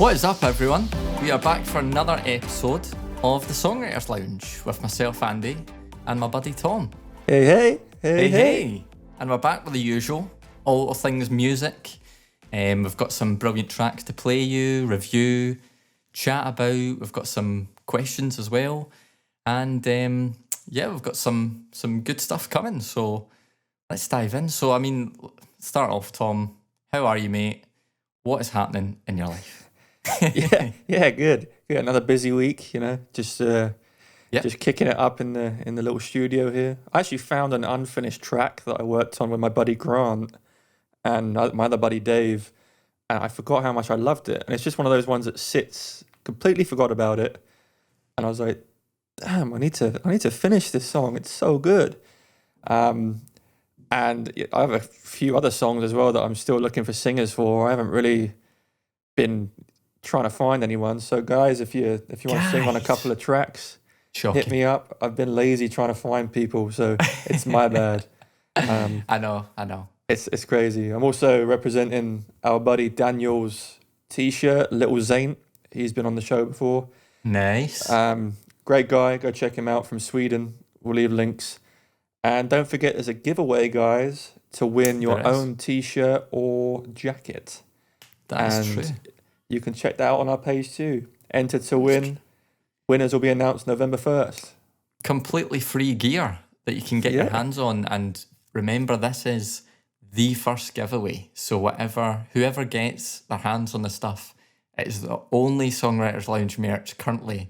What is up, everyone? We are back for another episode of the Songwriters Lounge with myself, Andy, and my buddy Tom. Hey. And we're back with the usual, all things music. We've got some brilliant tracks to play you, review, chat about. We've got some questions as well. And we've got some good stuff coming. So let's dive in. So, start off, Tom. How are you, mate? What is happening in your life? Yeah, good. Another busy week, just kicking it up in the little studio here. I actually found an unfinished track that I worked on with my buddy Grant and my other buddy Dave, and I forgot how much I loved it. And it's just one of those ones that sits, completely forgot about it, and I was like, damn, I need to finish this song. It's so good. And I have a few other songs as well that I'm still looking for singers for. I haven't really been trying to find anyone. So guys, if you want to sing on a couple of tracks, hit me up. I've been lazy trying to find people, so it's my bad. I know. It's crazy. I'm also representing our buddy Daniel's t-shirt, Little Zaint. He's been on the show before. Nice. Great guy. Go check him out from Sweden. We'll leave links. And don't forget, there's a giveaway, guys, to win your own t-shirt or jacket. That's true. You can check that out on our page too. Enter to win. Winners will be announced November 1st. Completely free gear that you can get your hands on. And remember, this is the first giveaway. So whoever gets their hands on the stuff, it is the only Songwriters Lounge merch currently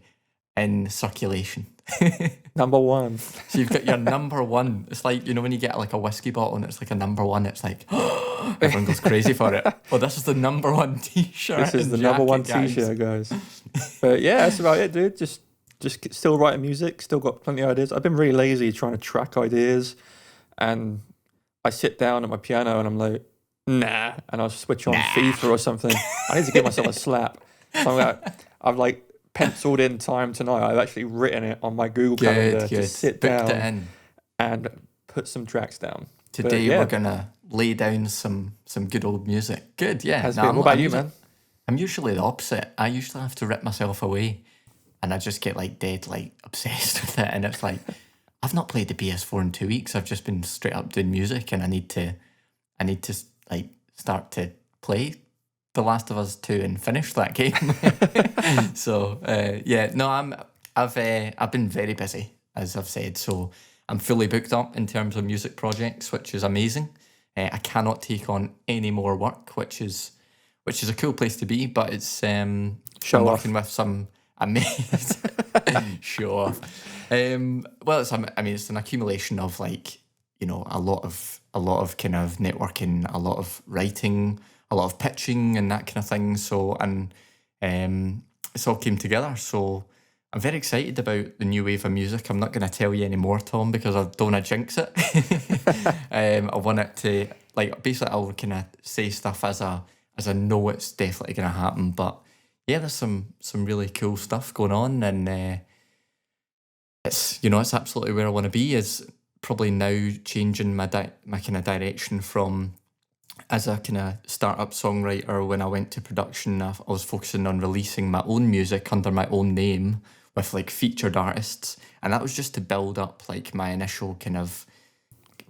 in circulation. Number one. So you've got your number one. It's like, when you get like a whiskey bottle and it's like a number one, it's like, everyone goes crazy for it. Well, this is the number one t-shirt. This is the number one t-shirt, guys. But yeah, that's about it, dude. Just still writing music, still got plenty of ideas. I've been really lazy trying to track ideas, and I sit down at my piano and I'm like, nah, and I'll switch on FIFA or something. I need to give myself a slap. So I've like penciled in time tonight. I've actually written it on my Google Calendar to sit down and put some tracks down. Today we're gonna lay down some good old music. Good, yeah. What about you, man? I'm usually the opposite. I usually have to rip myself away, and I just get like dead obsessed with it. And it's like, I've not played the PS4 in 2 weeks. I've just been straight up doing music, and I need to like start to play The Last of Us 2 and finish that game. So I've been very busy, as I've said. So I'm fully booked up in terms of music projects, which is amazing. I cannot take on any more work, which is a cool place to be. But it's working with some amazing show off. It's an accumulation of a lot of kind of networking, a lot of writing, a lot of pitching and that kind of thing. So, and it's all came together. So I'm very excited about the new wave of music. I'm not going to tell you anymore, Tom, because I don't want to jinx it. I want it to, basically I'll kind of say stuff as I know it's definitely going to happen. But yeah, there's some really cool stuff going on. And it's absolutely where I want to be, is probably now changing my kind of direction from, as a kind of startup songwriter. When I went to production, I was focusing on releasing my own music under my own name with featured artists, and that was just to build up my initial kind of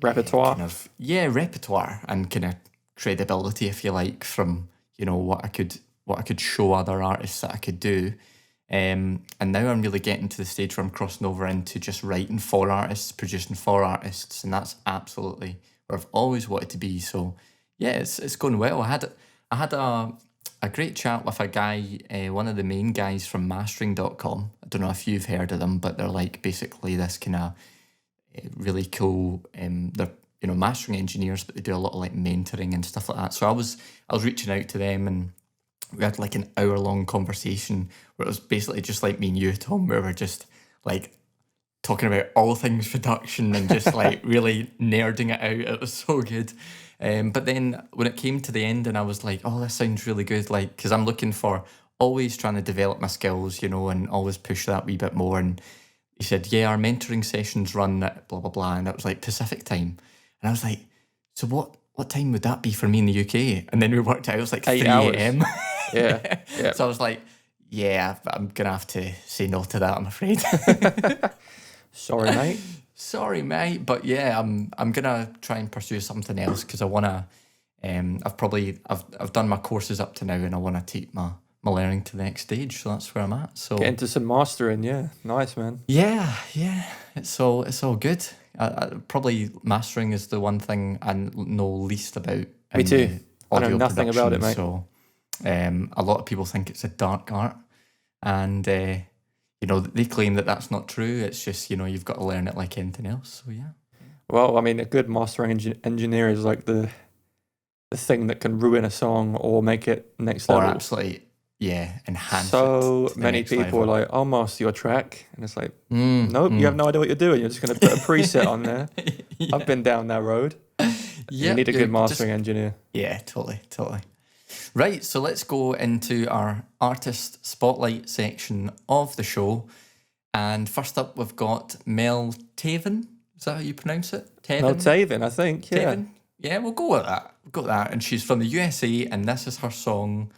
repertoire, repertoire and kind of credibility, if you like, from what I could show other artists that I could do. And now I'm really getting to the stage where I'm crossing over into just writing for artists, producing for artists, and that's absolutely where I've always wanted to be. So yeah, it's going well. I had a great chat with a guy, one of the main guys from mastering.com. I don't know if you've heard of them, but they're basically this kind of really cool, they're mastering engineers, but they do a lot of mentoring and stuff like that. So I was reaching out to them, and we had an hour-long conversation where it was basically just like me and you, Tom, where we're just talking about all things production and just really nerding it out. It was so good. But then when it came to the end and I was like, oh, this sounds really good, because I'm looking for, always trying to develop my skills, and always push that wee bit more. And he said, yeah, our mentoring sessions run at blah, blah, blah. And it was Pacific time. And I was like, so what time would that be for me in the UK? And then we worked out, it was 3 a.m. Yeah. Yeah. So I was like, yeah, I'm gonna have to say no to that, I'm afraid. Sorry, mate. Sorry, mate, but yeah, I'm gonna try and pursue something else because I wanna. I've done my courses up to now, and I want to take my learning to the next stage. So that's where I'm at. So Get into some mastering. Yeah, nice, man. yeah, it's all good. Probably mastering is the one thing I know least about. Me too. I know Audio nothing about it, production. mate. So a lot of people think it's a dark art, and they claim that that's not true. It's just you've got to learn it like anything else. So yeah. Well, I mean, a good mastering engineer is like the thing that can ruin a song or make it next level. Or absolutely, enhance it. So to the many next people level. are like, I'll master your track. And it's like, nope, you have no idea what you're doing. You're just going to put a preset on there. Yeah. I've been down that road. You need a good mastering engineer. Yeah, totally. Right, so let's go into our artist spotlight section of the show. And first up, we've got Mel Taevin. Is that how you pronounce it? Mel Taevin, I think. Yeah. Taevin? Yeah, we'll go with that. And she's from the USA, and this is her song,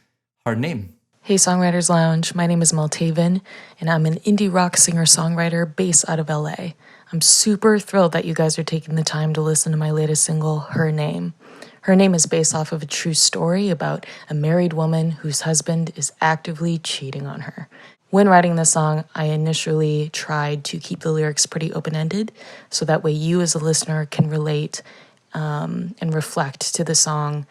Her Name. Hey Songwriters Lounge, my name is Mel Taevin, and I'm an indie rock singer-songwriter based out of LA. I'm super thrilled that you guys are taking the time to listen to my latest single, Her Name. Her Name is based off of a true story about a married woman whose husband is actively cheating on her. When writing this song, I initially tried to keep the lyrics pretty open-ended, so that way you as a listener can relate and reflect to the song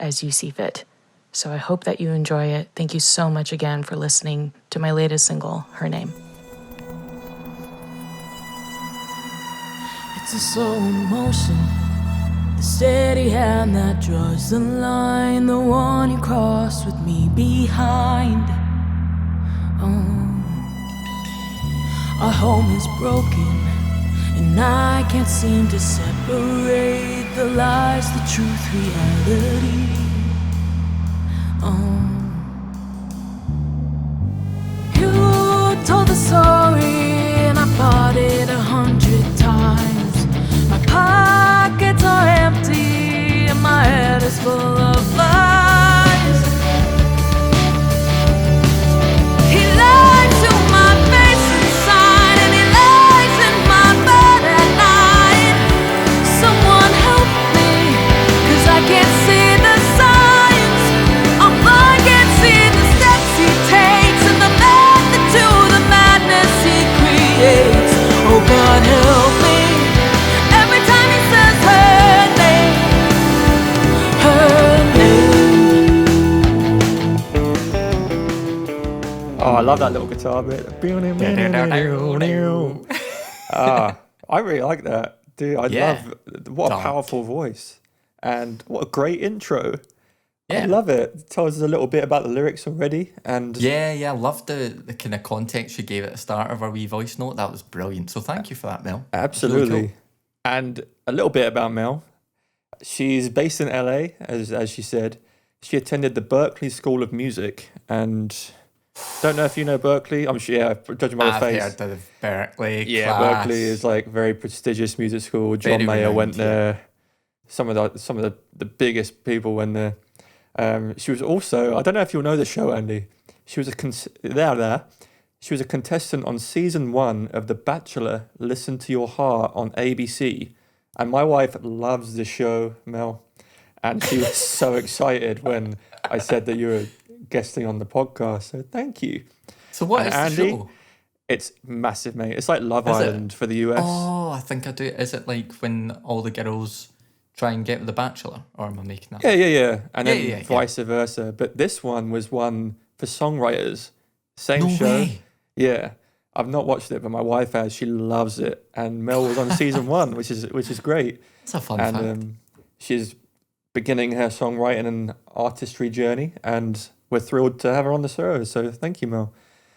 as you see fit. So I hope that you enjoy it. Thank you so much again for listening to my latest single, Her Name. It's a slow motion, the steady hand that draws the line, the one you cross with me behind. Our home is broken, and I can't seem to separate the lies, the truth, reality. You told the story and I bought it 100 times. My pockets are empty and my head is full of lies. He lied to my face inside and he lies in my bed at night. Someone help me, 'cause I can't see the signs. I'm blind, can't see the steps he takes and the method to the madness he creates. Oh God, help me. Every time he says her name, her name. Oh, I love that little guitar bit. I really like that. Dude, I love what a powerful voice. And what a great intro. I love it. It tells us a little bit about the lyrics already. And I love the kind of context you gave at the start of our wee voice note. That was brilliant. So thank you for that, Mel. absolutely. Really cool. And a little bit about Mel. She's based in LA, as she said. She attended the Berklee School of Music, and don't know if you know Berklee. I'm sure, judging by the I've face. heard of Berklee. Yeah, class. Berklee is like very prestigious music school. John Very Mayer went renowned, there. Some of the biggest people went there. She was also, I don't know if you'll know the show, Andy. She was She was a contestant on season 1 of The Bachelor. Listen to Your Heart on ABC. And my wife loves the show, Mel. And she was so excited when I said that you were guesting on the podcast. So thank you. So what And is Andy, the show? It's massive, mate. It's like Love Is it? Island for the US. Oh, I think I do. Is it like when all the girls try and get with the Bachelor? Or am I making that? Yeah. And then Yeah. vice versa. But this one was one for Songwriters. Same No show. way. Yeah. I've not watched it, but my wife has. She loves it. And Mel was on season 1, which is great. It's a fun And fact. she's beginning her songwriting and artistry journey. And we're thrilled to have her on the show. So thank you, Mel.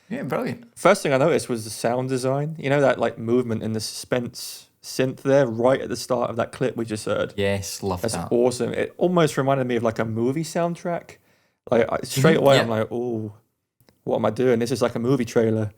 Yeah, brilliant. First thing I noticed was the sound design. You know, that like movement and the suspense synth there right at the start of that clip we just heard. Yes, love That's that. awesome. It almost reminded me of like a movie soundtrack. Like straight away, I'm like, oh, what am I doing? This is like a movie trailer.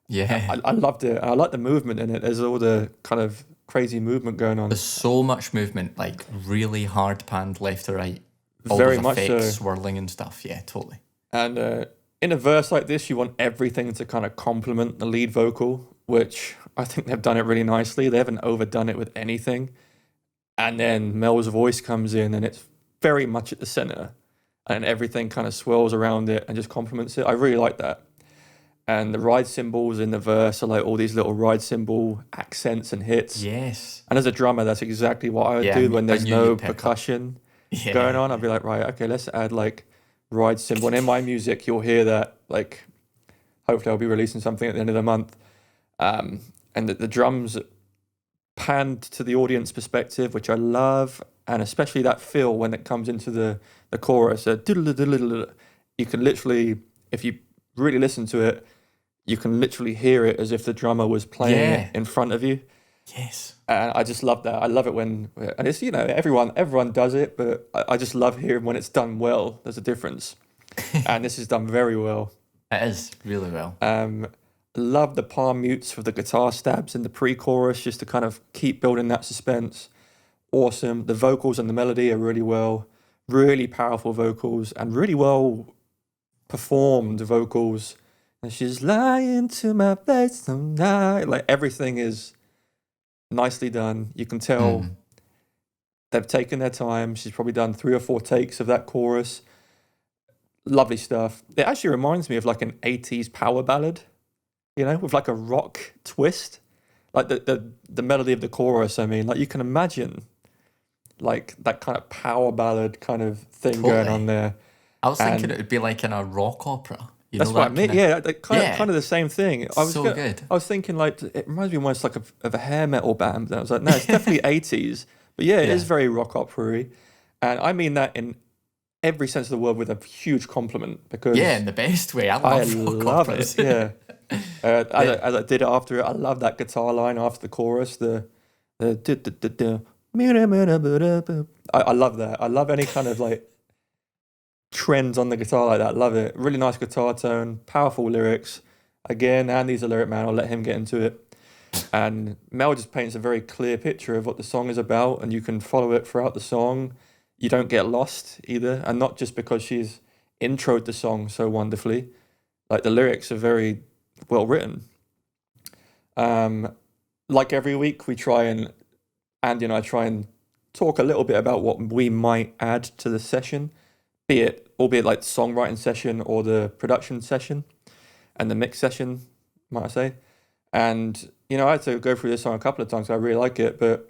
Yeah. I loved it. I like the movement in it. There's all the kind of crazy movement going on. There's so much movement, like really hard panned left to right. All Very those much effects, so. swirling and stuff. Yeah, totally. And in a verse like this, you want everything to kind of complement the lead vocal, which I think they've done it really nicely. They haven't overdone it with anything. And then Mel's voice comes in and it's very much at the center and everything kind of swirls around it and just complements it. I really like that. And the ride cymbals in the verse are like all these little ride cymbal accents and hits. Yes. And as a drummer, that's exactly what I would do when there's no percussion going on. I'd be like, right, okay, let's add like ride cymbal. And in my music, you'll hear that, like, hopefully I'll be releasing something at the end of the month. And the drums panned to the audience perspective, which I love. And especially that feel when it comes into the chorus, you can literally, if you really listen to it, you can literally hear it as if the drummer was playing it in front of you. Yes. And I just love that. I love it when, and it's, everyone does it, but I just love hearing when it's done well. There's a difference. And this is done very well. It is really well. Love the palm mutes for the guitar stabs in the pre-chorus, just to kind of keep building that suspense. Awesome. The vocals and the melody are really powerful vocals and really well performed vocals. And she's lying to my face tonight. Like, everything is nicely done. You can tell they've taken their time. She's probably done 3 or 4 takes of that chorus. Lovely stuff. It actually reminds me of like an 80s power ballad, with like a rock twist. Like the melody of the chorus, I mean, like you can imagine like that kind of power ballad kind of thing going on there. I was thinking it would be like in a rock opera. That's what I mean. Yeah, kind of the same thing. Good. I was thinking like it reminds me almost like of a hair metal band. I was like, no, it's definitely 80s. But yeah, it is very rock opera-y. And I mean that in every sense of the word with a huge compliment, because in the best way. I love it. Yeah. As I did it after it, I love that guitar line after the chorus. I love that. I love any kind of like trends on the guitar like that. Love it. Really nice guitar tone, powerful lyrics. Again, Andy's a lyric man. I'll let him get into it. And Mel just paints a very clear picture of what the song is about, and you can follow it throughout the song. You don't get lost either, and not just because she's introed the song so wonderfully. Like, the lyrics are very well written. Like every week, Andy and I try and talk a little bit about what we might add to the session, albeit like the songwriting session or the production session and the mix session, might I say. And, I had to go through this song a couple of times. I really like it. But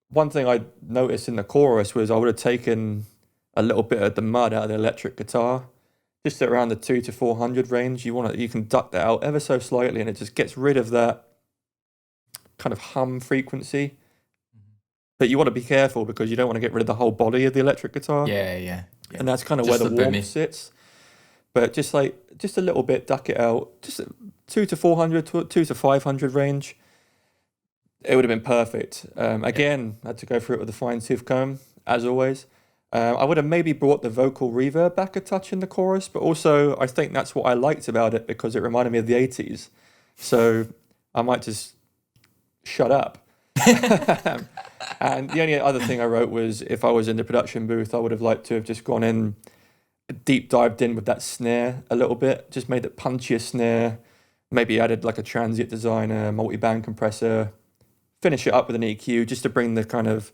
one thing I noticed in the chorus was I would have taken a little bit of the mud out of the electric guitar, just at around the 200 to 400 range. You can duck that out ever so slightly, and it just gets rid of that kind of hum frequency. But you want to be careful because you don't want to get rid of the whole body of the electric guitar. Yeah. And that's kind of where the warmth sits. But just a little bit, duck it out. Just 2 to 400, 2 to 500 range. It would have been perfect. Again, I had to go through it with a fine-tooth comb, as always. I would have maybe brought the vocal reverb back a touch in the chorus, but also I think that's what I liked about it because it reminded me of the 80s. So I might just shut up. And the only other thing I wrote was, if I was in the production booth, I would have liked to have just gone in, deep dived in with that snare a little bit, just made it punchier snare, maybe added like a transient designer, multi-band compressor, finish it up with an EQ just to bring the kind of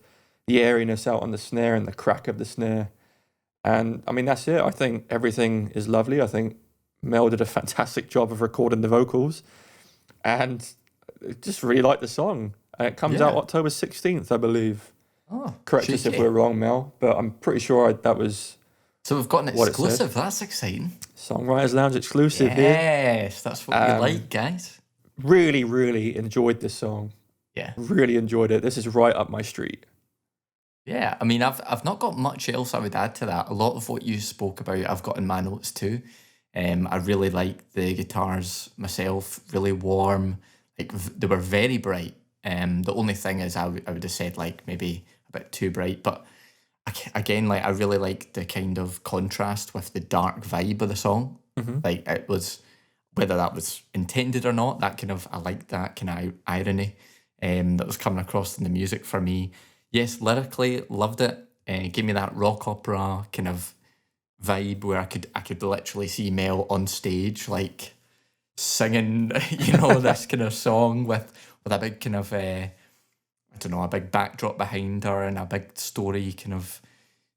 the airiness out on the snare and the crack of the snare. And I mean, that's it. I think everything is lovely. I think Mel did a fantastic job of recording the vocals, and just really like the song. And it comes out October 16th, I believe. Oh, correct us if we're wrong, Mel, but I'm pretty sure that was. So we've got an exclusive. That's exciting. Songwriters Lounge exclusive here. Yes, that's what we like, guys. Really, really enjoyed this song. Yeah. Really enjoyed it. This is right up my street. Yeah, I mean, I've not got much else I would add to that. A lot of what you spoke about, I've got in my notes too. I really liked the guitars myself, really warm. Like, they were very bright. The only thing is I would have said like maybe a bit too bright, but again, like, I really like the kind of contrast with the dark vibe of the song. Mm-hmm. Like, it was, whether that was intended or not, that kind of, I liked that kind of irony that was coming across in the music for me. Yes, lyrically, loved it. Gave me that rock opera kind of vibe where I could literally see Mel on stage like singing, you know, this kind of song with a big kind of I don't know, a big backdrop behind her and a big story kind of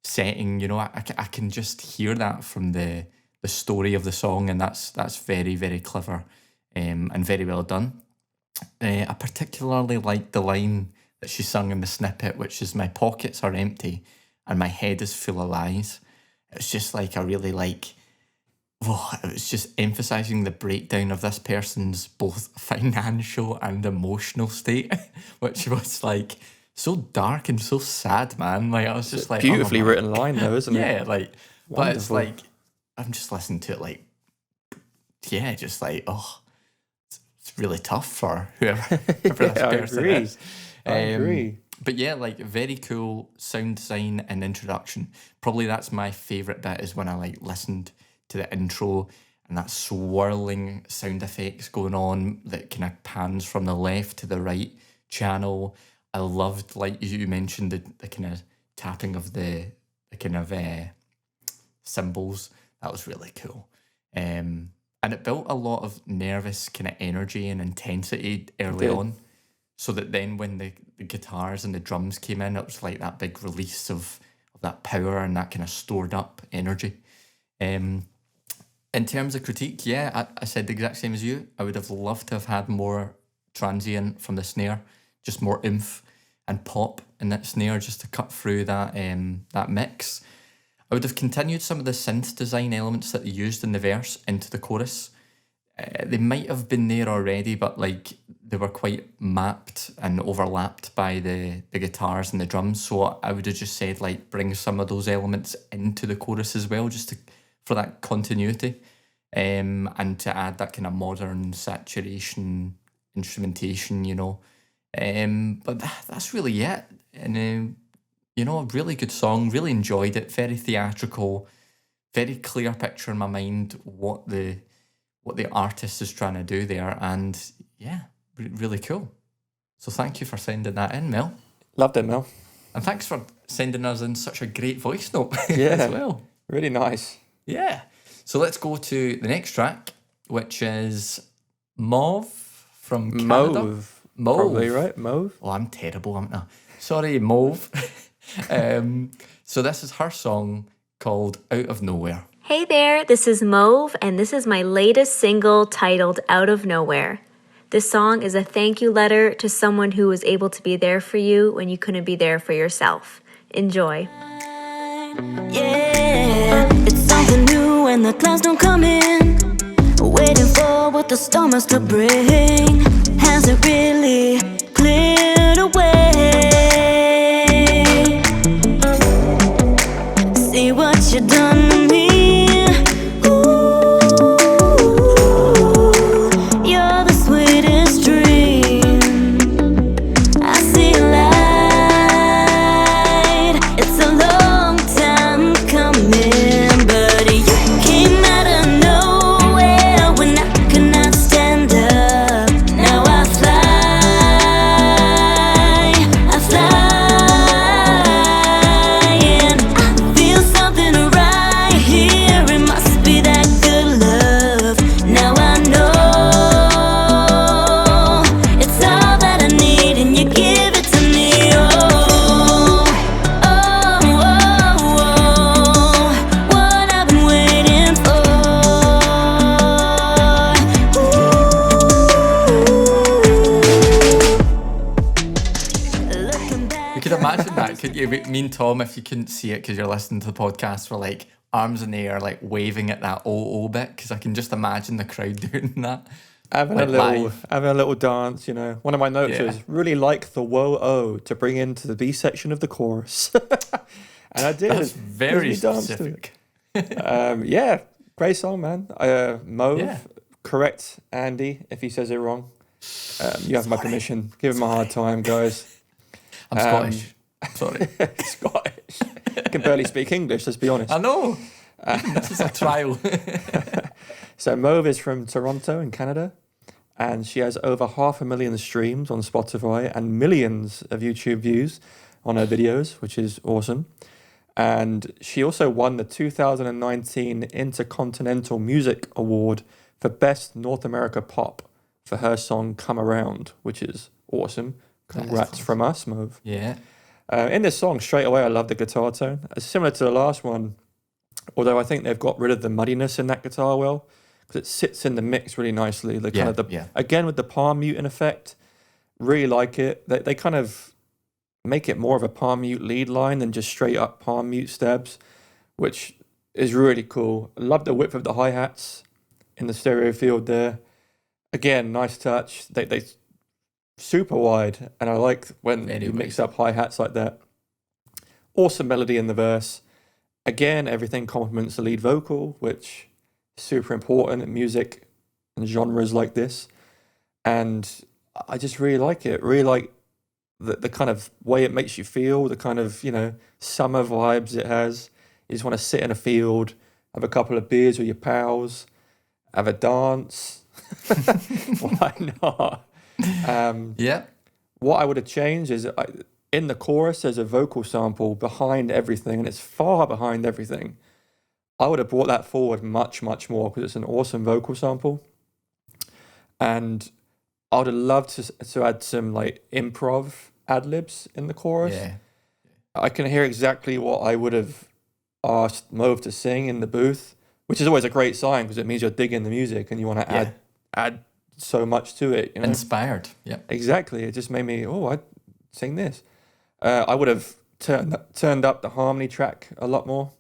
setting. You know, I can just hear that from the story of the song, and that's very, very clever and very well done. I particularly like the line that she sung in the snippet, which is, "My pockets are empty and my head is full of lies." It's just like a really like, oh, it was just emphasising the breakdown of this person's both financial and emotional state, which was like so dark and so sad, man. Like I was just like, beautifully written line though, isn't it? Yeah, like, but it's Wonderful. like, I'm just listening to it like, yeah, just like, oh, it's really tough for whoever Yeah, this I person agree. is. I agree. But yeah, like very cool sound design and introduction. Probably that's my favourite bit, is when I like listened to the intro and that swirling sound effects going on that kind of pans from the left to the right channel. I loved, like you mentioned, the kind of tapping of the kind of cymbals. That was really cool. And it built a lot of nervous kind of energy and intensity early on. So that then when the guitars and the drums came in, it was like that big release of that power and that kind of stored up energy. In terms of critique, yeah, I said the exact same as you. I would have loved to have had more transient from the snare, just more oomph and pop in that snare just to cut through that that mix. I would have continued some of the synth design elements that they used in the verse into the chorus. They might have been there already, but like they were quite mapped and overlapped by the guitars and the drums. So I would have just said like bring some of those elements into the chorus as well, just for that continuity, and to add that kind of modern saturation instrumentation, you know. But that's really it. And you know, a really good song. Really enjoyed it. Very theatrical. Very clear picture in my mind what the artist is trying to do there, and yeah, really cool. So thank you for sending that in, Mel. Loved it, Mel. And thanks for sending us in such a great voice note Yeah, as well. really nice. Yeah. So let's go to the next track, which is Mauve from Canada. Mauve. Mauve. Probably, right? Mauve? Oh, I'm terrible, am I? Sorry, Mauve. So this is her song called Out of Nowhere. Hey there, this is Mauve, and this is my latest single titled Out of Nowhere. This song is a thank you letter to someone who was able to be there for you when you couldn't be there for yourself. Enjoy. Yeah, it's something new when the clouds don't come in. Waiting for what the storm has to bring. Has it really cleared away? See what you done to me. Me and Tom, if you couldn't see it because you're listening to the podcast, were like arms in the air, like waving at that oh bit, because I can just imagine the crowd doing that. Having like a little dance, you know. One of my notes was really like the whoa-oh to bring into the B section of the chorus. And I did. That's very specific. Yeah, great song, man. Mauve, correct Andy if he says it wrong. You have my permission. Give him a hard time, guys. I'm Scottish. Sorry. Scottish. Can barely speak English, let's be honest. I know. This is a trial. So Mauve is from Toronto in Canada, and she has over 500,000 streams on Spotify and millions of YouTube views on her videos, which is awesome. And she also won the 2019 Intercontinental Music Award for Best North America Pop for her song Come Around, which is awesome. Congrats from us, Mauve. Yeah. In this song, straight away, I love the guitar tone. It's similar to the last one, although I think they've got rid of the muddiness in that guitar well, because it sits in the mix really nicely. The kind of again with the palm muting effect, really like it. They kind of make it more of a palm mute lead line than just straight up palm mute stabs, which is really cool. I love the width of the hi-hats in the stereo field there. Again, nice touch. They super wide, and I like when you mix up hi-hats like that. Awesome melody in the verse. Again, everything complements the lead vocal, which is super important in music and genres like this. And I just really like it. Really like the kind of way it makes you feel, the kind of, summer vibes it has. You just want to sit in a field, have a couple of beers with your pals, have a dance. Why not? What I would have changed is in the chorus, there's a vocal sample behind everything, and it's far behind everything. I would have brought that forward much, much more because it's an awesome vocal sample. And I would have loved to add some like improv ad-libs in the chorus. Yeah. I can hear exactly what I would have asked Mauve to sing in the booth, which is always a great sign because it means you're digging the music and you want to add so much to it. Inspired. Yeah. Exactly. It just made me, I'd sing this. I would have turned up the harmony track a lot more.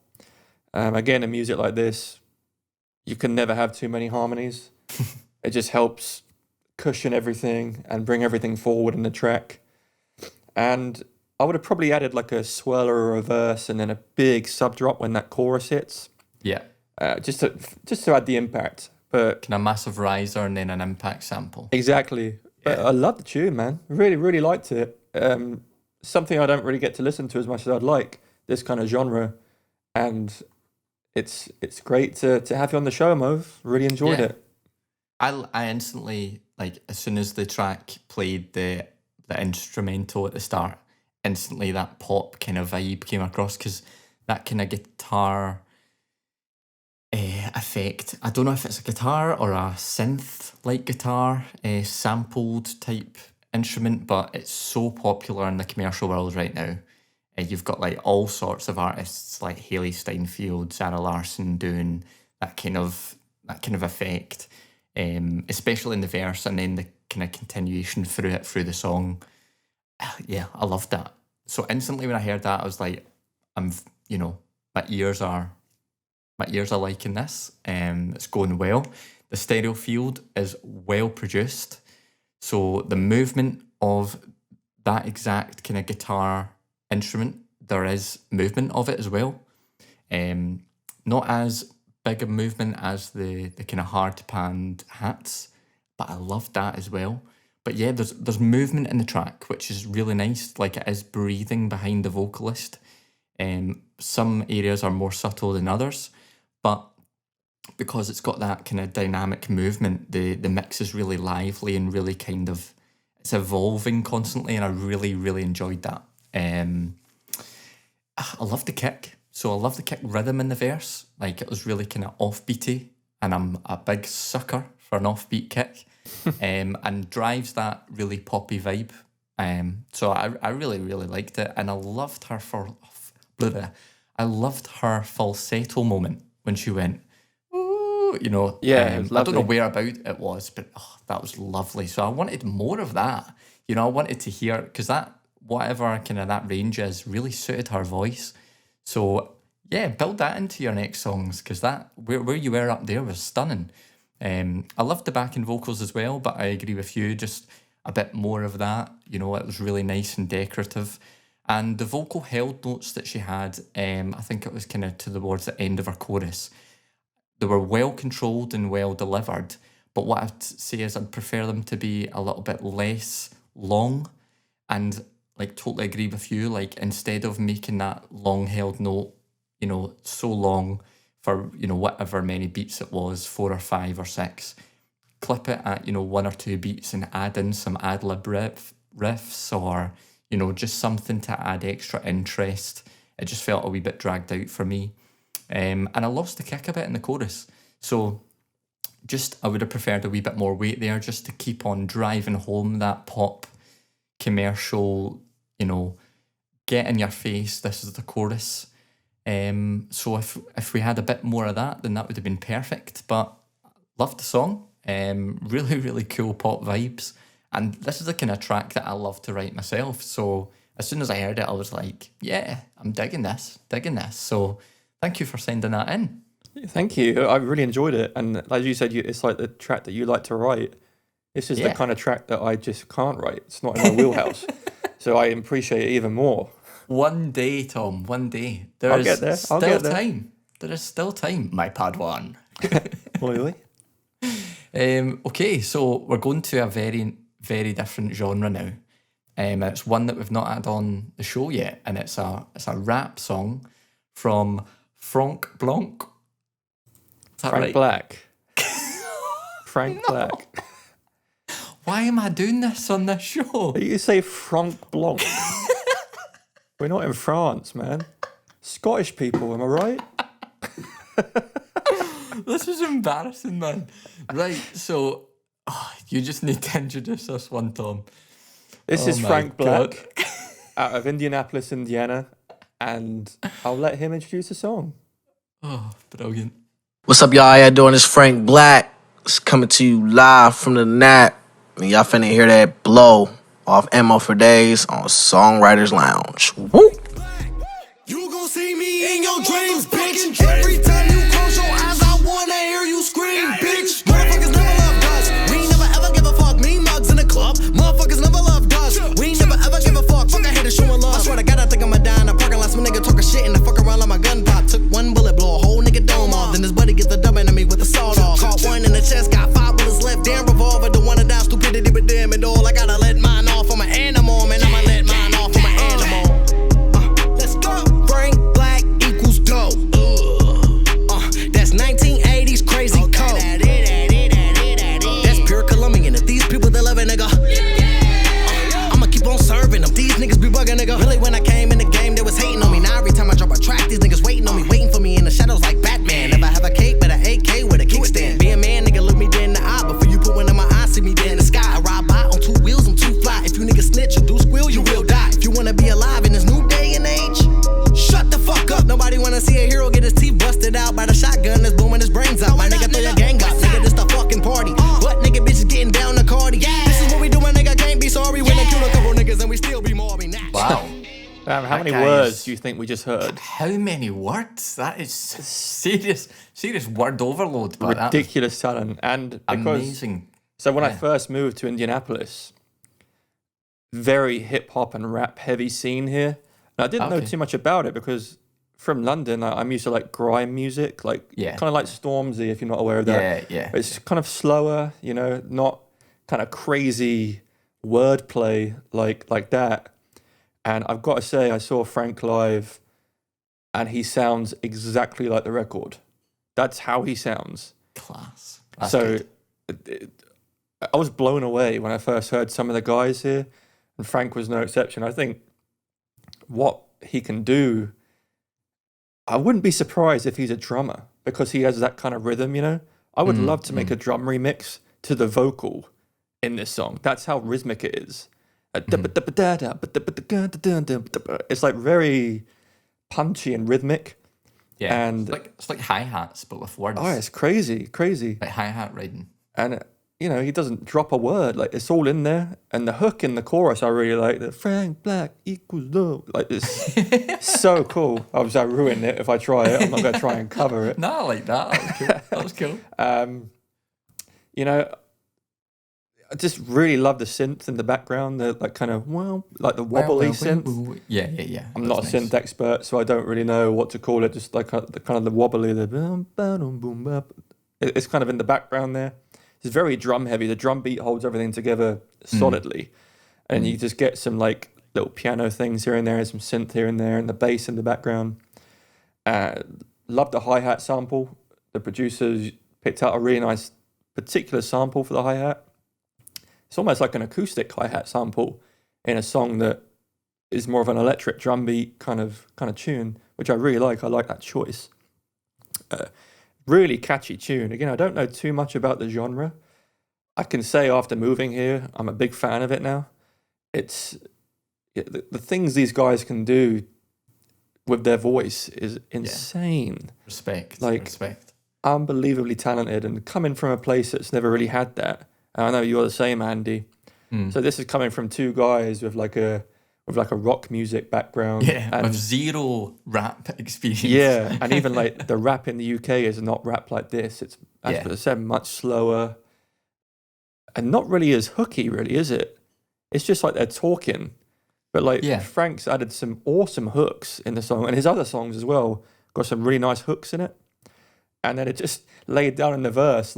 Again, in music like this, you can never have too many harmonies. It just helps cushion everything and bring everything forward in the track. And I would have probably added like a swirl or a reverse and then a big sub drop when that chorus hits. Yeah. Just to add the impact. But kind of massive riser and then an impact sample. Exactly. But I love the tune, man. Really, really liked it. Something I don't really get to listen to as much as I'd like, this kind of genre. And it's great to have you on the show, Mauve. Really enjoyed it. I instantly, like, as soon as the track played the instrumental at the start, instantly that pop kind of vibe came across, because that kind of guitar effect, I don't know if it's a guitar or a synth like guitar sampled type instrument, but it's so popular in the commercial world right now. You've got like all sorts of artists like Hayley Steinfeld, Sarah Larson doing that kind of effect, especially in the verse and then the kind of continuation through the song. Yeah, I loved that. So instantly when I heard that, I was like, my ears are liking this. It's going well. The stereo field is well produced. So the movement of that exact kind of guitar instrument, there is movement of it as well. Not as big a movement as the kind of hard panned hats, but I loved that as well. But yeah, there's movement in the track, which is really nice. Like, it is breathing behind the vocalist. Some areas are more subtle than others, but because it's got that kind of dynamic movement, the mix is really lively and really kind of, it's evolving constantly, and I really, really enjoyed that. I love the kick. So I love the kick rhythm in the verse. Like, it was really kind of offbeaty, and I'm a big sucker for an offbeat kick. And drives that really poppy vibe. So I really, really liked it, and I loved her falsetto moment when she went, ooh, I don't know whereabout it was, but that was lovely. So I wanted more of that. I wanted to hear, because that, whatever kind of that range is, really suited her voice. So yeah, build that into your next songs, because that where you were up there was stunning. I loved the backing vocals as well, but I agree with you, just a bit more of that. It was really nice and decorative. And the vocal held notes that she had, I think it was kind of towards the end of her chorus, they were well controlled and well delivered. But what I'd say is I'd prefer them to be a little bit less long. And like, totally agree with you. Like, instead of making that long held note, so long for, whatever many beats it was, 4 or 5 or 6, clip it at, 1 or 2 beats and add in some ad-lib riffs or, just something to add extra interest it just felt a wee bit dragged out for me. And I lost the kick a bit in the chorus. So I would have preferred a wee bit more weight there just to keep on driving home that pop commercial, get in your face, this is the chorus. So if we had a bit more of that, then that would have been perfect. But loved the song. Really, really cool pop vibes. And this is the kind of track that I love to write myself. So as soon as I heard it, I was like, yeah, I'm digging this. So thank you for sending that in. Thank you. I really enjoyed it. And as you said, it's like the track that you like to write. This is the kind of track that I just can't write. It's not in my wheelhouse. So I appreciate it even more. One day, Tom, one day. I'll get there. Still time. There is still time, my Padawan. Really? Okay, so we're going to a very, very different genre now. It's one that we've not had on the show yet, and it's a rap song from Franc Blanc. Is that Frank right? Blac. Frank Blac. Why am I doing this on this show? You say Franc Blanc. We're not in France, man. Scottish people, am I right? This is embarrassing, man. Right, so you just need to introduce us one, Tom. This is Frank Blac out of Indianapolis, Indiana, and I'll let him introduce the song. Oh, brilliant. What's up, y'all? How y'all doing? It's Frank Blac. It's coming to you live from the Nat. And y'all finna hear that blow off Ammo for Days on Songwriters Lounge. Woo! You gon' see me in your dreams, bitch. Every time you close your eyes, I wanna hear you scream, bitch. Motherfuckers never loved us. We never ever give a fuck. Me mugs in the club. Motherfuckers never loved us. We never ever give a fuck. Fuck, I hate showing love. I swear to God, I think I'ma die in a parking lot. Some nigga talking shit and I fuck around like my gun pop. Took one bullet, blow a whole nigga dome off. Then his buddy gets the dub into me with the sawed off. Caught one in the chest, got 5 bullets left. Damn revolver, don't wanna die. Stupidity, but damn it all. I gotta let mine off on my animal, man. I'ma let mine off on my animal. Let's go. Frank Blac equals dope. That's 1980s crazy code. That's pure Colombian. If these people they love it, nigga, I'ma keep on serving them. These niggas be bugging, nigga. Really, when I came in the game, they was hating on me. Now every time I drop a track, these niggas waiting on me, waiting for me in the shadows like Batman. If I have a cake, but an AK with a kickstand. Be a man, nigga, look me dead in the eye. Before you put one in my eye, see me dead in the sky. I ride by on 2 wheels, I'm too fly. If you niggas snitch or do squeal, you will die. If you wanna be alive in this new day and age, shut the fuck up. Nobody wanna see a hero get his teeth busted out by the shotgun that's blowing his brains out. My nigga, throw your gang up. Nigga, this the fucking party. What nigga bitches getting down the cardi? This is what we do, my nigga, can't be sorry. When I kill a couple niggas and we still be mobbing. Wow. How many words do you think we just heard? How many words? That is serious word overload. But Ridiculous talent. And because, amazing. So when I first moved to Indianapolis, very hip hop and rap heavy scene here. And I didn't know too much about it because from London, I'm used to like grime music, like kind of like Stormzy, if you're not aware of that. Yeah. But it's kind of slower, not kind of crazy wordplay like that. And I've got to say, I saw Frank live, and he sounds exactly like the record. That's how he sounds. Class. That's so good. I was blown away when I first heard some of the guys here, and Frank was no exception. I think what he can do, I wouldn't be surprised if he's a drummer because he has that kind of rhythm, I would love to make a drum remix to the vocal in this song. That's how rhythmic it is. It's like very punchy and rhythmic. Yeah, and it's like hi-hats but with words. Oh, it's crazy. Like hi-hat riding. And he doesn't drop a word. Like, it's all in there. And the hook in the chorus, I really like. The Frank Blac equals love. Like, it's so cool. Obviously, I ruin it if I try it. I'm not going to try and cover it. No, I like that. That was cool. I just really love the synth in the background. The like kind of like the wobbly synth. Yeah. I'm not a synth expert, so I don't really know what to call it. Just like the kind of the wobbly, it's kind of in the background there. It's very drum heavy. The drum beat holds everything together solidly, and you just get some like little piano things here and there, and some synth here and there, and the bass in the background. Love the hi-hat sample. The producers picked out a really nice particular sample for the hi-hat. It's almost like an acoustic hi-hat sample in a song that is more of an electric drum beat kind of tune, which I really like. I like that choice. Really catchy tune. Again, I don't know too much about the genre. I can say after moving here, I'm a big fan of it now. It's the things these guys can do with their voice is insane. Respect. Like, respect. Unbelievably talented, and coming from a place that's never really had that. And I know you're the same, Andy. So this is coming from two guys with like a rock music background. Yeah, and with zero rap experience. Yeah, and even like the rap in the UK is not rap like this. It's, as I said, much slower and not really as hooky, really, is it? It's just like they're talking. But like Franc's added some awesome hooks in the song, and his other songs as well got some really nice hooks in it. And then it just laid down in the verse,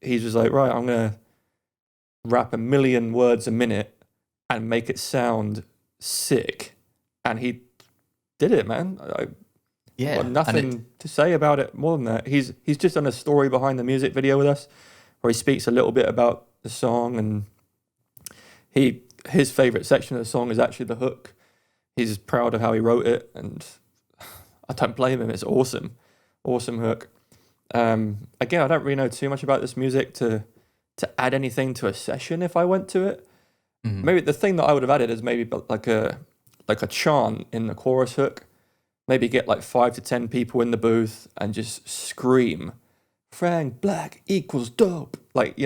he's just like, right, I'm gonna rap 1 million words a minute and make it sound sick. And he did it, man. I got nothing to say about it more than that. He's just done a story behind the music video with us, where he speaks a little bit about the song, and his favorite section of the song is actually the hook. He's proud of how he wrote it, and I don't blame him. It's awesome hook. Again, I don't really know too much about this music to add anything to a session if I went to it. Maybe the thing that I would have added is maybe like a chant in the chorus hook. Maybe get like 5 to 10 people in the booth and just scream, Franc Blac equals dope. Like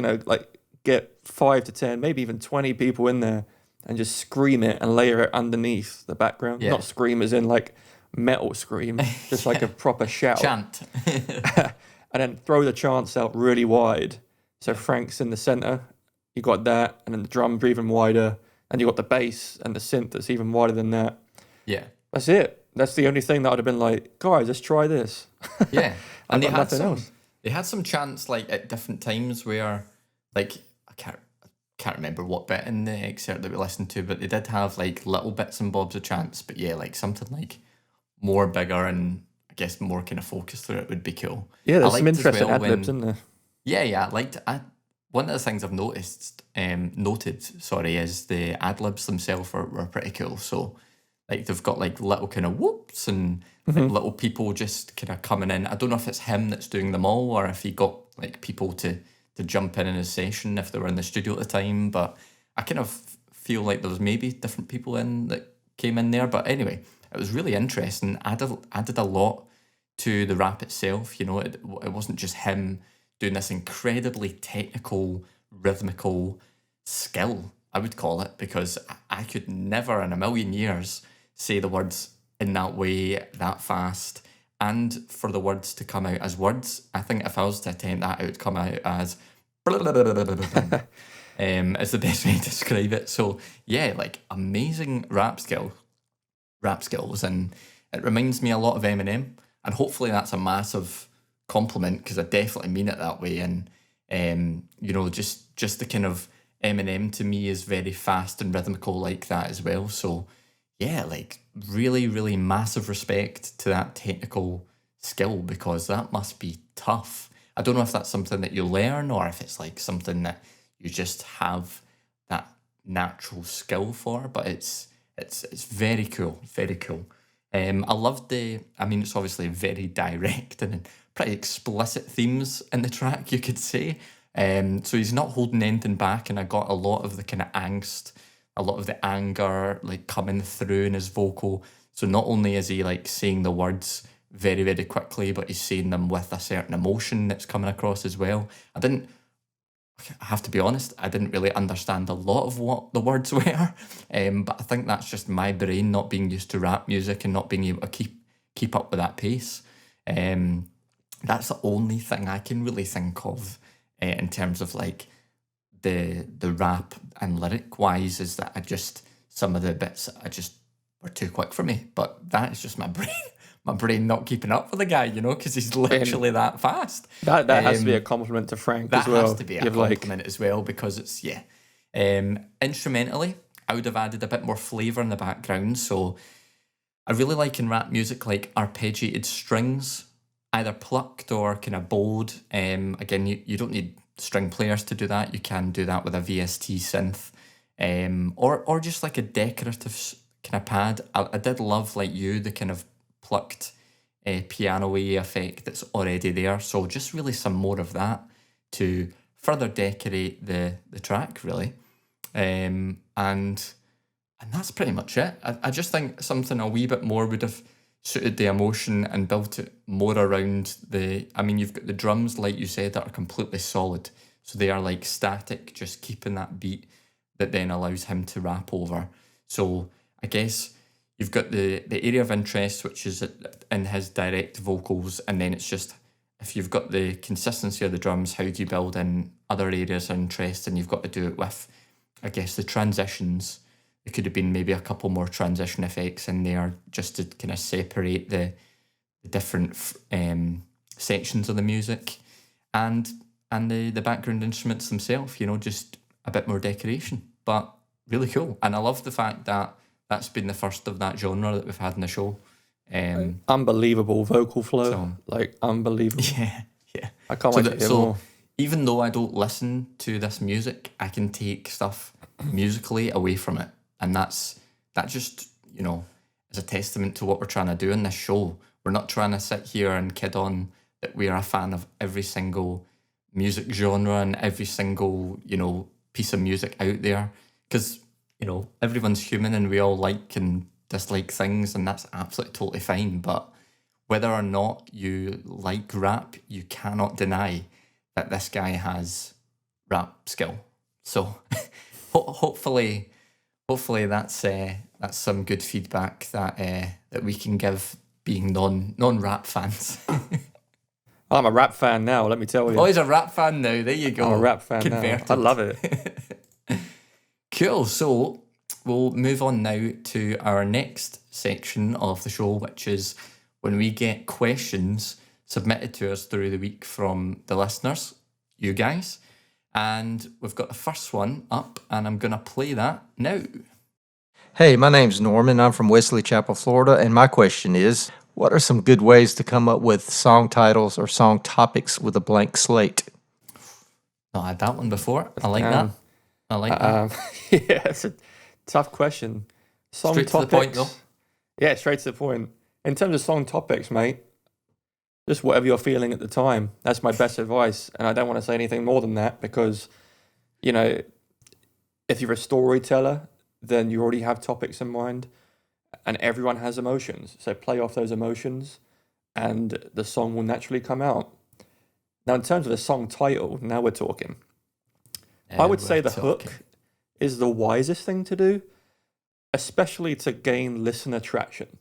get 5 to 10, maybe even 20 people in there and just scream it and layer it underneath the background. Not scream as in like metal scream, just like a proper shout. Chant. And then throw the chants out really wide. So Franc's in the center, you got that, and then the drums are even wider, and you got the bass and the synth that's even wider than that. Yeah. That's it. That's the only thing that would have been like, guys, let's try this. Yeah. And they had some chants like at different times where, like, I can't remember what bit in the excerpt that we listened to, but they did have like little bits and bobs of chants. But yeah, like something like more bigger and I guess more kind of focused through it would be cool. Yeah, there's some interesting ad-libs in there. Yeah, one of the things I've noted, is the ad-libs themselves were pretty cool. So like they've got like little kind of whoops and like, little people just kind of coming in. I don't know if it's him that's doing them all or if he got like people to jump in his session if they were in the studio at the time. But I kind of feel like there was maybe different people in that came in there. But anyway, it was really interesting. Added a lot to the rap itself. You know, it wasn't just him doing this incredibly technical, rhythmical skill, I would call it, because I could never in a million years say the words in that way, that fast, and for the words to come out as words. I think if I was to attempt that, it would come out as is the best way to describe it. So yeah, like amazing rap skills, and it reminds me a lot of Eminem, and hopefully that's a massive compliment because I definitely mean it that way. And just the kind of Eminem to me is very fast and rhythmical like that as well. So yeah, like really, really massive respect to that technical skill because that must be tough. I don't know if that's something that you learn or if it's like something that you just have that natural skill for, but it's very cool, very cool. I loved it's obviously very direct and pretty explicit themes in the track, you could say. So he's not holding anything back, and I got a lot of the kind of angst, a lot of the anger like coming through in his vocal. So not only is he like saying the words very, very quickly, but he's saying them with a certain emotion that's coming across as well. I have to be honest, I didn't really understand a lot of what the words were, but I think that's just my brain not being used to rap music and not being able to keep up with that pace. That's the only thing I can really think of in terms of like the rap and lyric wise, is that some of the bits were too quick for me, but that is just my brain. My brain not keeping up with the guy, because he's literally that fast. That has to be a compliment to Franc as well. That has to be a compliment as well because it's, instrumentally, I would have added a bit more flavour in the background. So I really like in rap music like arpeggiated strings, either plucked or kind of bowed. Again, you don't need string players to do that. You can do that with a VST synth, or just like a decorative kind of pad. I did love, like you, the kind of plucked piano-y effect that's already there. So just really some more of that to further decorate the track, really. And that's pretty much it. I just think something a wee bit more would have suited the emotion and built it more around you've got the drums, like you said, that are completely solid. So they are like static, just keeping that beat that then allows him to rap over. So I guess you've got the area of interest, which is in his direct vocals, and then it's just, if you've got the consistency of the drums, how do you build in other areas of interest? And you've got to do it with, I guess, the transitions. There could have been maybe a couple more transition effects in there just to kind of separate the different sections of the music, and the background instruments themselves, just a bit more decoration, but really cool. And I love the fact that that's been the first of that genre that we've had in the show. Unbelievable vocal flow, unbelievable. Yeah. I can't wait to hear more. Even though I don't listen to this music, I can take stuff musically away from it. And that just, is a testament to what we're trying to do in this show. We're not trying to sit here and kid on that we are a fan of every single music genre and every single, piece of music out there. Because, everyone's human and we all like and dislike things, and that's absolutely totally fine. But whether or not you like rap, you cannot deny that this guy has rap skill. So hopefully that's some good feedback that we can give, being non-rap fans. I'm a rap fan now, let me tell you. Oh, he's a rap fan now. There you go. I'm a rap fan Converted. now. I love it. Cool. So we'll move on now to our next section of the show, which is when we get questions submitted to us through the week from the listeners, you guys. And we've got the first one up, and I'm going to play that now. Hey, my name's Norman. I'm from Wesley Chapel, Florida, and my question is, what are some good ways to come up with song titles or song topics with a blank slate? Not had that one before. I like that. Yeah, it's a tough question. Song straight topics. To the point, though. Yeah, straight to the point. In terms of song topics, mate, just whatever you're feeling at the time. That's my best advice. And I don't want to say anything more than that because, if you're a storyteller, then you already have topics in mind, and everyone has emotions. So play off those emotions and the song will naturally come out. Now, in terms of the song title, now we're talking. I would say the hook is the wisest thing to do, especially to gain listener traction.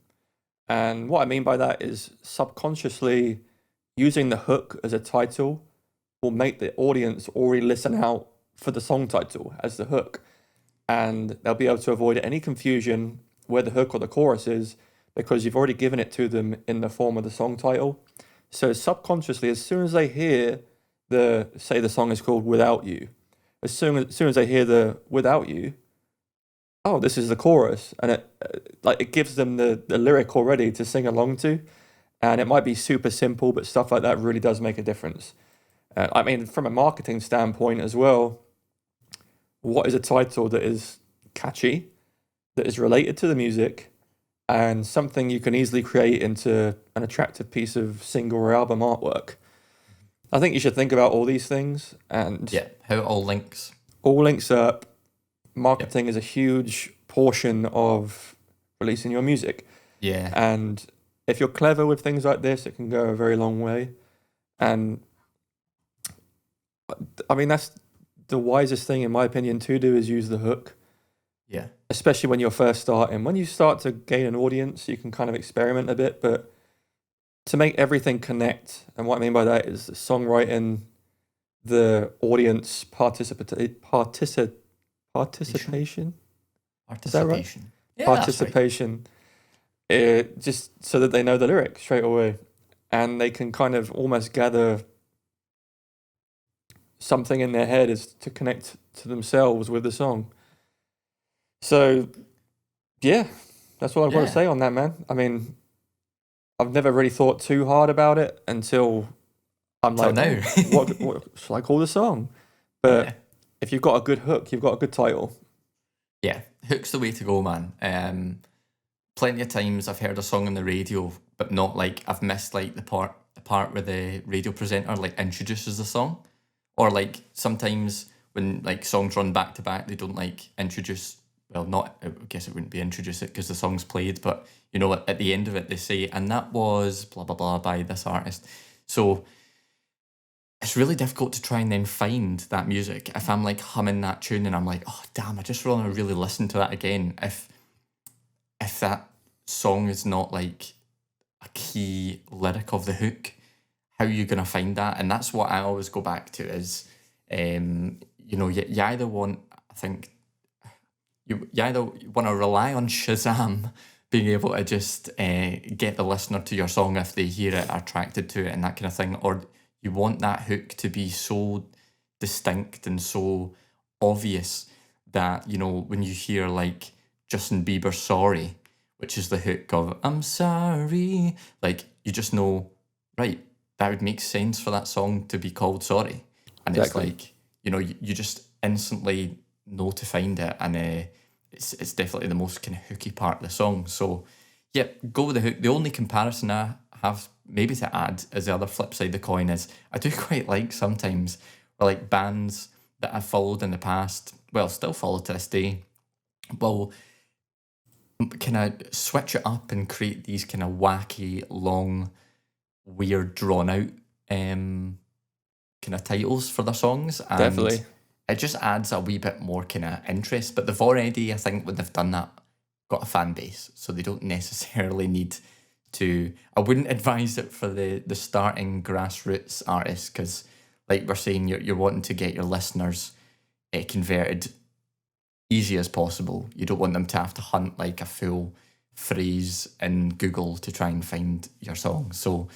And what I mean by that is subconsciously using the hook as a title will make the audience already listen out for the song title as the hook. And they'll be able to avoid any confusion where the hook or the chorus is because you've already given it to them in the form of the song title. So subconsciously, as soon as they hear say the song is called Without You, as soon as they hear the Without You, oh, this is the chorus, and it gives them the lyric already to sing along to, and it might be super simple, but stuff like that really does make a difference. From a marketing standpoint as well, what is a title that is catchy, that is related to the music, and something you can easily create into an attractive piece of single or album artwork? I think you should think about all these things, and how it all links. All links up. Marketing is a huge portion of releasing your music. Yeah. And if you're clever with things like this, it can go a very long way. And that's the wisest thing, in my opinion, to do is use the hook. Yeah. Especially when you're first starting. When you start to gain an audience, you can kind of experiment a bit, but to make everything connect, and what I mean by that is the songwriting, the audience participation. Participation. Is that right? Yeah, participation. Just so that they know the lyric straight away, and they can kind of almost gather something in their head is to connect to themselves with the song. So, yeah, that's what I've got to say on that, man. I've never really thought too hard about it until I'm like, now. what shall I call the song? But if you've got a good hook, you've got a good title. Yeah, hook's the way to go, man. plenty of times I've heard a song on the radio, but not like I've missed like the part where the radio presenter like introduces the song, or like sometimes when like songs run back to back, they don't like introduce. Well, not I guess it wouldn't be introduce it because the song's played, but you know at the end of it they say, and that was blah blah blah by this artist. So it's really difficult to try and then find that music if I'm like humming that tune and I'm like, oh damn, I just want to really listen to that again. If that song is not like a key lyric of the hook, how are you gonna find that? And that's what I always go back to is, you know, you either want, I think, you either want to rely on Shazam being able to just get the listener to your song if they hear it, are attracted to it and that kind of thing, or you want that hook to be so distinct and so obvious that, you know, when you hear like Justin Bieber's Sorry, which is the hook of I'm sorry, like you just know, right, that would make sense for that song to be called Sorry. And exactly. It's like, you know, you just instantly know to find it, and it's definitely the most kind of hooky part of the song. So yeah, go with the hook. The only comparison I have maybe to add is the other flip side of the coin is I do quite like sometimes where like bands that I've followed in the past, well, still follow to this day, will kind of switch it up and create these kind of wacky, long, weird, drawn out kind of titles for their songs. And definitely. It just adds a wee bit more kind of interest. But they've already, I think, when they've done that, got a fan base. So they don't necessarily need to... I wouldn't advise it for the starting grassroots artists because, like we're saying, you're wanting to get your listeners converted easy as possible. You don't want them to have to hunt like a full phrase in Google to try and find your song. So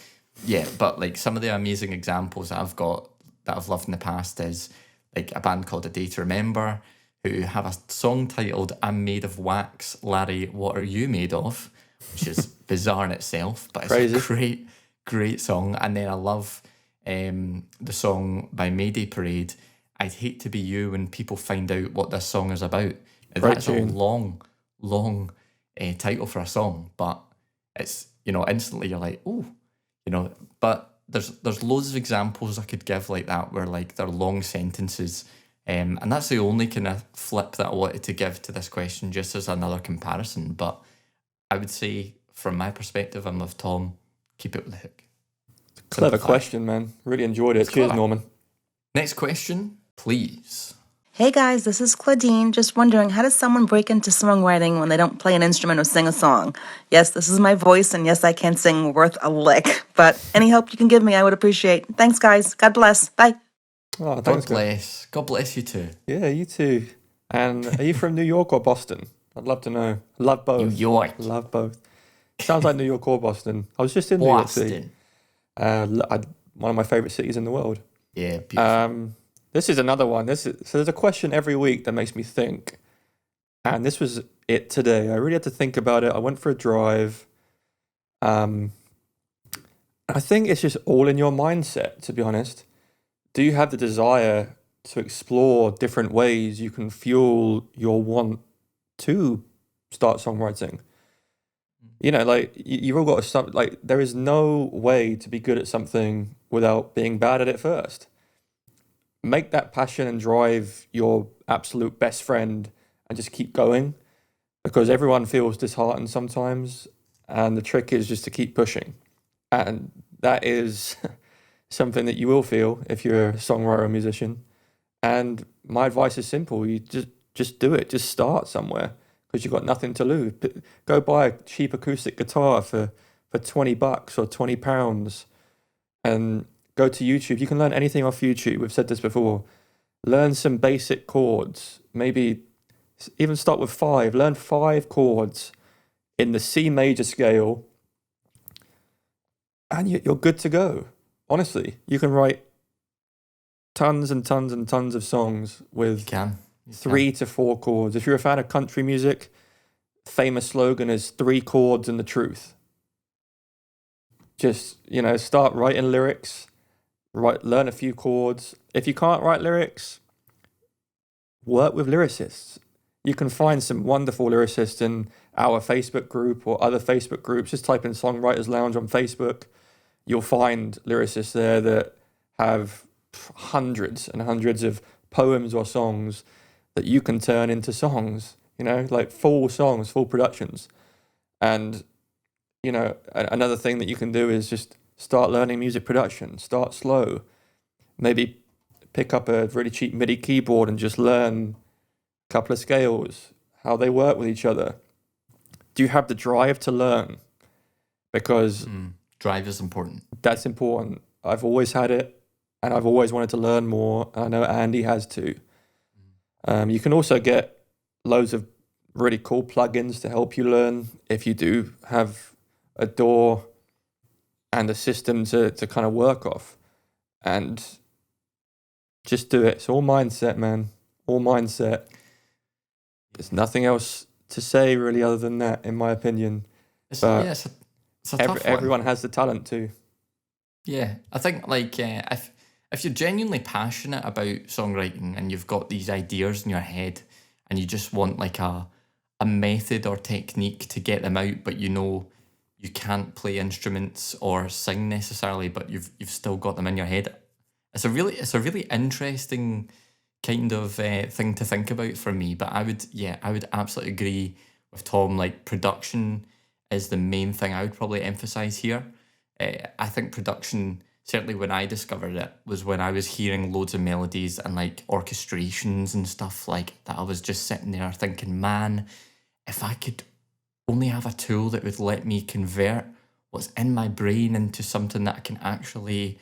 yeah, but like some of the amazing examples I've got that I've loved in the past is like a band called A Day to Remember, who have a song titled I'm Made of Wax, Larry, What Are You Made Of? Which is bizarre in itself, but it's crazy. A great song. And then I love the song by Mayday Parade, I'd Hate to Be You When People Find Out What This Song Is About. That's a long title for a song, but it's, you know, instantly you're like, oh, you know, but there's loads of examples I could give like that where like they're long sentences, and that's the only kind of flip that I wanted to give to this question, just as another comparison. But I would say from my perspective, I'm with Tom, keep it with the hook. Clever question, man. Really enjoyed it. Cheers, Norman. Next question, please. Hey guys, this is Claudine. Just wondering, how does someone break into songwriting when they don't play an instrument or sing a song? Yes, this is my voice, and yes, I can't sing worth a lick. But any help you can give me, I would appreciate. Thanks, guys. God bless. Bye. Oh, thanks, God bless you too. Yeah, you too. And are you from New York or Boston? I'd love to know. Love both. New York. Love both. Sounds like New York or Boston. I was just in New York City. One of my favorite cities in the world. Yeah, beautiful. This is another one. So there's a question every week that makes me think. And this was it today. I really had to think about it. I went for a drive. I think it's just all in your mindset, to be honest. Do you have the desire to explore different ways you can fuel your want to start songwriting? You know, like you've all got to start, like there is no way to be good at something without being bad at it first. Make that passion and drive your absolute best friend and just keep going, because everyone feels disheartened sometimes, and the trick is just to keep pushing. And that is something that you will feel if you're a songwriter or musician. And my advice is simple. You just do it. Just start somewhere, because you've got nothing to lose. Go buy a cheap acoustic guitar for $20 or £20 and go to YouTube. You can learn anything off YouTube. We've said this before. Learn some basic chords. Maybe even start with 5. Learn 5 chords in the C major scale, and you're good to go. Honestly, you can write tons and tons and tons of songs with 3 to 4 chords. If you're a fan of country music, famous slogan is 3 chords and the truth. Just, you know, start writing lyrics. Learn a few chords. If you can't write lyrics, work with lyricists. You can find some wonderful lyricists in our Facebook group or other Facebook groups. Just type in Songwriters Lounge on Facebook. You'll find lyricists there that have hundreds and hundreds of poems or songs that you can turn into songs, like full songs, full productions. And, another thing that you can do is just start learning music production. Start slow. Maybe pick up a really cheap MIDI keyboard and just learn a couple of scales, how they work with each other. Do you have the drive to learn? Because drive is important. That's important. I've always had it, and I've always wanted to learn more. I know Andy has too. You can also get loads of really cool plugins to help you learn if you do have a DAW and a system to kind of work off. And just do it. It's all mindset, man. All mindset. There's nothing else to say really other than that, in my opinion. It's a tough one. Everyone has the talent to. Yeah, I think if you're genuinely passionate about songwriting and you've got these ideas in your head and you just want like a method or technique to get them out, but you can't play instruments or sing necessarily, but you've still got them in your head. It's a really interesting kind of thing to think about for me. But I would absolutely agree with Tom. Like, production is the main thing I would probably emphasize here. I think production, certainly when I discovered it, was when I was hearing loads of melodies and like orchestrations and stuff like that. I was just sitting there thinking, man, if I could only have a tool that would let me convert what's in my brain into something that I can actually,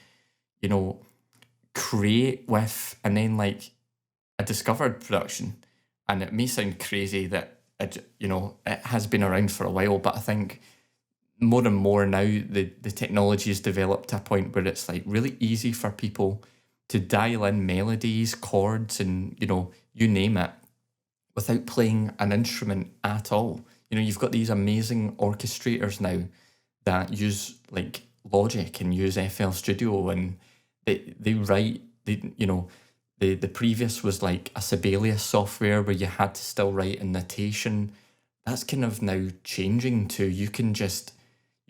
create with. And then like I discovered production, and it may sound crazy that it has been around for a while, but I think more and more now the technology has developed to a point where it's like really easy for people to dial in melodies, chords, and you name it, without playing an instrument at all. You've got these amazing orchestrators now that use like Logic and use FL Studio, and they write. The previous was like a Sibelius software where you had to still write in notation. That's kind of now changing to you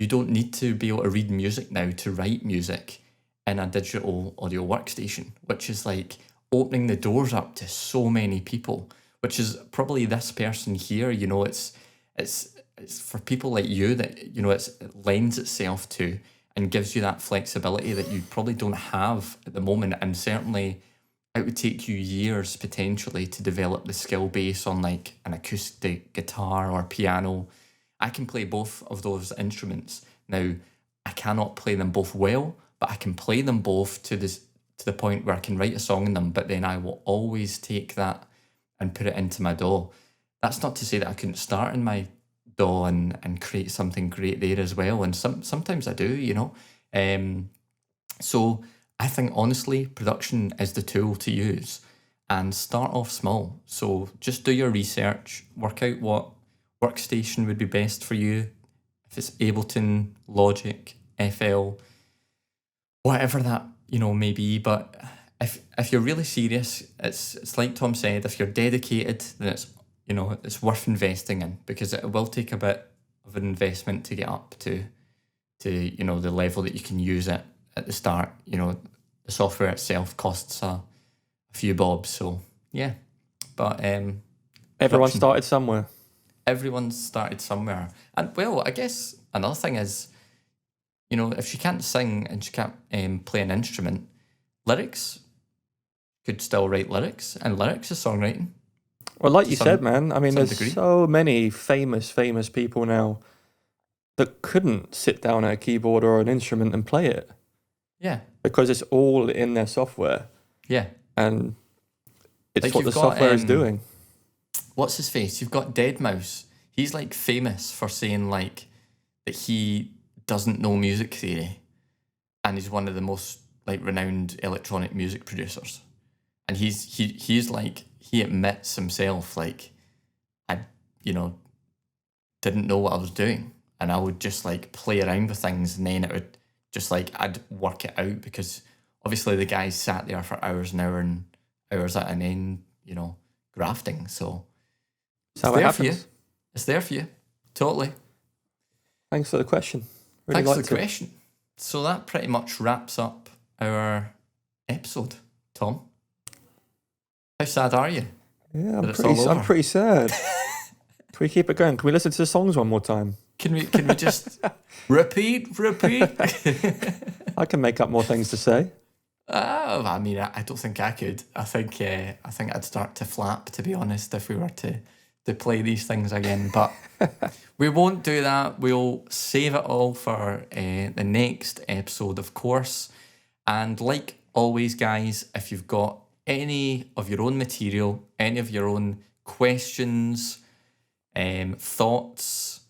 don't need to be able to read music now to write music in a digital audio workstation, which is like opening the doors up to so many people, which is probably this person here. It's for people like you that it lends itself to and gives you that flexibility that you probably don't have at the moment. And certainly it would take you years potentially to develop the skill base on like an acoustic guitar or piano. I can play both of those instruments. Now, I cannot play them both well, but I can play them both to the point where I can write a song in them, but then I will always take that and put it into my DAW. That's not to say that I couldn't start in my DAW and create something great there as well. And sometimes I do, So I think honestly, production is the tool to use, and start off small. So just do your research, work out what workstation would be best for you. If it's Ableton, Logic, FL, whatever that may be. But if you're really serious, it's like Tom said. If you're dedicated, then it's worth investing in, because it will take a bit of an investment to get up to the level that you can use it at the start. The software itself costs a few bobs. So yeah, but everyone started somewhere. Everyone's started somewhere. And well, I guess another thing is, if she can't sing and she can't play an instrument, lyrics, could still write lyrics, and lyrics is songwriting. Well, like you said, man, I mean, there's degree. so many famous people now that couldn't sit down at a keyboard or an instrument and play it. Yeah. Because it's all in their software. Yeah. And it's like what the software is doing. What's his face? You've got Deadmau5. He's like famous for saying like that he doesn't know music theory, and he's one of the most like renowned electronic music producers. And he's like, he admits himself like, I didn't know what I was doing, and I would just like play around with things, and then it would just like I'd work it out, because obviously the guys sat there for hours and hours at an end, grafting. So That's how it there for you. happens. It's there for you. Totally. Thanks for the question. Really Thanks for liked the it. question. So that pretty much wraps up our episode, Tom. How sad are you? Yeah, that it's all I'm over? pretty sad. Can we keep it going? Can we listen to the songs one more time? Can we just repeat? I can make up more things to say. Oh, I mean, I don't think I could. I think I'd start to flap, to be honest, if we were to play these things again. But we won't do that. We'll save it all for the next episode, of course. And like always, guys, if you've got any of your own material, any of your own questions, thoughts,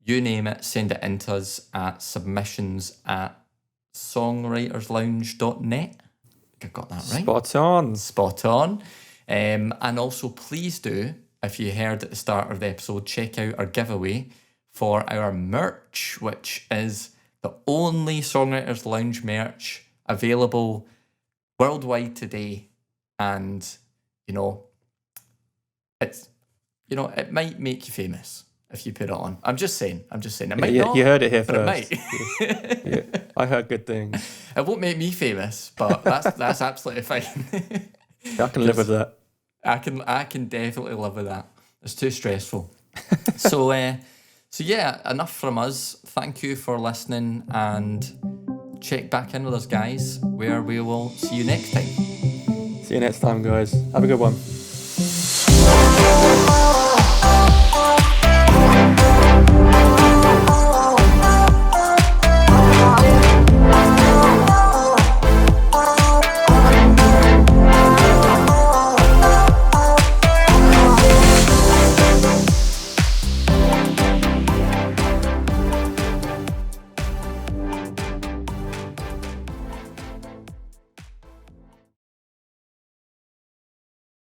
you name it, send it in to us at submissions@songwriterslounge.net. I got that right. Spot on. And also, please do, if you heard at the start of the episode, check out our giveaway for our merch, which is the only Songwriters Lounge merch available worldwide today. And, it might make you famous if you put it on. I'm just saying. It might not. You heard it here but first. It might. Yeah, I heard good things. It won't make me famous, but that's absolutely fine. I can live with that. I can definitely live with that. It's too stressful. So yeah, enough from us. Thank you for listening, and check back in with us, guys, where we will see you next time. See you next time, guys. Have a good one.